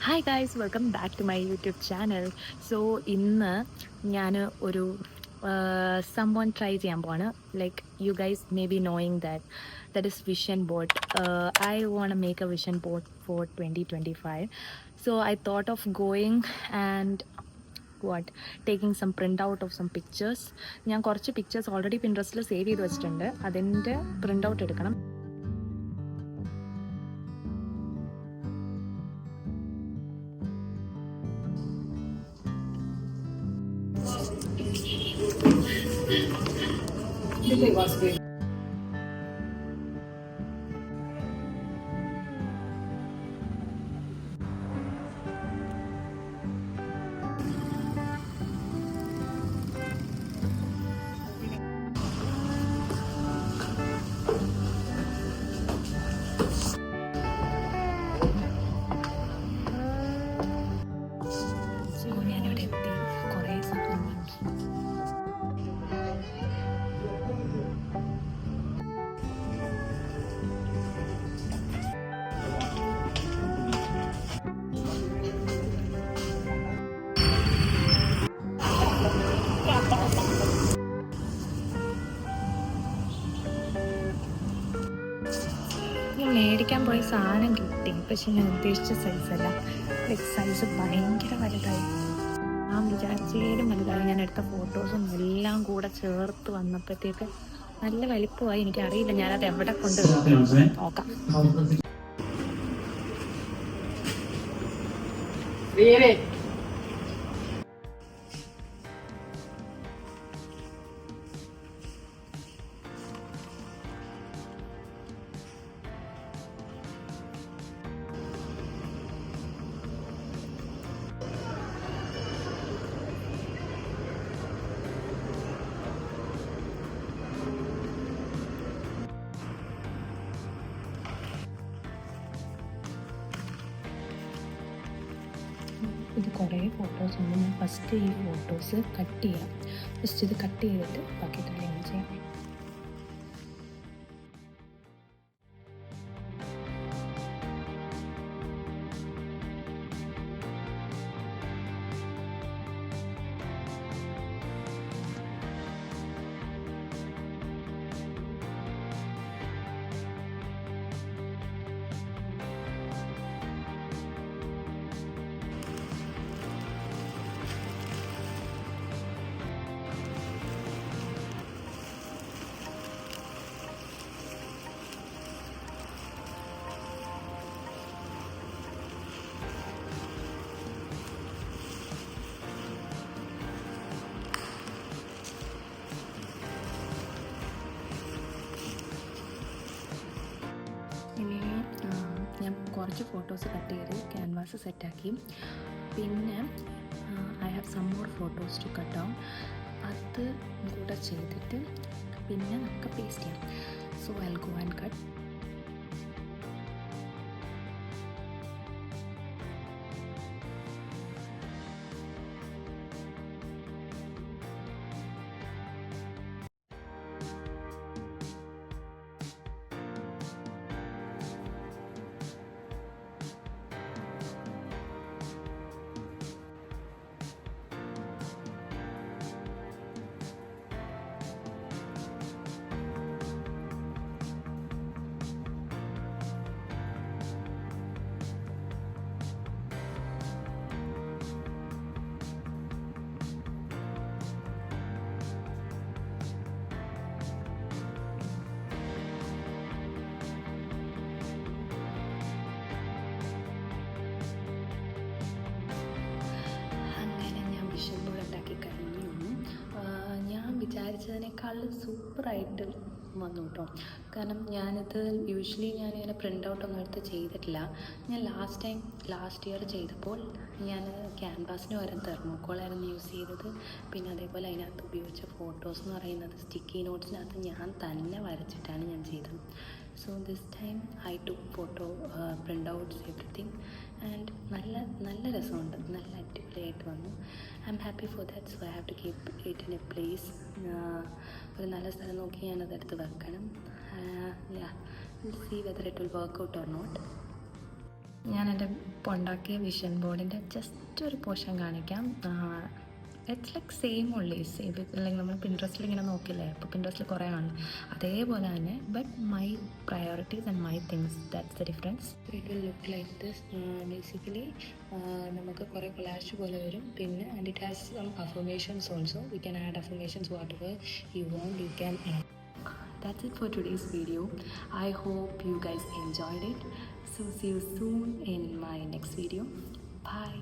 Hi guys, welcome back to my YouTube channel. So ഇന്ന് ഞാൻ ഒരു സംവൺ ട്രൈ ചെയ്യാൻ പോവാണ്. Like you guys may be knowing that is vision board. I want make a vision board for 2025. So I thought of going and taking some print out of some pictures. ഞാൻ കുറച്ച് pictures already പിൻട്രസ്റ്റിൽ save ചെയ്ത് വെച്ചിട്ടുണ്ട്. അതിൻ്റെ print out എടുക്കണം. ഞാനിവിടെ എത്തി കുറേ സമയം മേടിക്കാൻ പോയ സാധനം കിട്ടി. പക്ഷെ ഞാൻ ഉദ്ദേശിച്ച സൈസല്ല. ലൈക്ക് സൈസ് ഭയങ്കര വലുതായി. ഞാൻ വിചാരിച്ചേലും വലുതായി. ഞാൻ എടുത്ത ഫോട്ടോസും എല്ലാം കൂടെ ചേർത്ത് വന്നപ്പോഴത്തേക്ക് നല്ല വലിപ്പമായി. എനിക്കറിയില്ല ഞാനത് എവിടെ കൊണ്ട് നോക്കാം. ഇത് കുറേ ഫോട്ടോസ് ഉണ്ട്. ഞാൻ ഫസ്റ്റ് ഈ ഫോട്ടോസ് കട്ട് ചെയ്യാം. ഫസ്റ്റ് ഇത് കട്ട് ചെയ്തിട്ട് ബാക്കി കാര്യങ്ങൾ ചെയ്യാം. ഞാൻ കുറച്ച് ഫോട്ടോസ് കട്ട് ചെയ്ത് ക്യാൻവാസ് സെറ്റാക്കി. പിന്നെ I have some more photos to cut down. അത് കൂടെ ചെയ്തിട്ട് പിന്നെ നമുക്ക് പേസ്റ്റ് ചെയ്യാം. So I will go and cut. വിചാരിച്ചതിനേക്കാൾ സൂപ്പറായിട്ട് വന്നു കേട്ടോ. കാരണം ഞാനിത് യൂഷ്വലി ഞാനിങ്ങനെ പ്രിൻ്റ് ഔട്ടൊന്നും എടുത്ത് ചെയ്തിട്ടില്ല. ഞാൻ ലാസ്റ്റ് ഇയർ ചെയ്തപ്പോൾ ഞാൻ ക്യാൻവാസിന് പകരം തെർമോക്കോളായിരുന്നു യൂസ് ചെയ്തത്. പിന്നെ അതേപോലെ അതിനകത്ത് ഉപയോഗിച്ച ഫോട്ടോസ് എന്ന് പറയുന്നത് സ്റ്റിക്കി നോട്ട്സിനകത്ത് ഞാൻ തന്നെ വരച്ചിട്ടാണ് ഞാൻ ചെയ്തത്. So this time I took photo, print outs, everything. And നല്ല രസമുണ്ട്. നല്ല അടിപൊളിയായിട്ട് വന്നു. I'm happy for that. So I have to keep it in a place. ഒരു നല്ല സ്ഥലം നോക്കി ഞാനതെടുത്ത് വെക്കണം. Yeah, see whether it will work out or not. ഞാൻ എൻ്റെ ഇപ്പോൾ ഉണ്ടാക്കിയ വിഷൻ ബോർഡിൻ്റെ ജസ്റ്റ് ഒരു പോർഷൻ കാണിക്കാം. ഇറ്റ്സ് ലൈക്ക് സെയിം ഉള്ളി സെയിം, അല്ലെങ്കിൽ നമ്മൾ പിൻട്രസ്റ്റിൽ ഇങ്ങനെ നോക്കില്ലേ, അപ്പോൾ പിൻട്രസ്റ്റിൽ കുറേ ആണ് അതേപോലെ തന്നെ, but my priorities and my things, that's the difference. It will look like this. Basically നമുക്ക് കുറേ കൊളാഷ് പോലെ വരും. പിന്നെ and it has some affirmations also. We can add affirmations whatever you want, you can add. That's it for today's video. I hope you guys enjoyed it. So see you soon in my next video. Bye.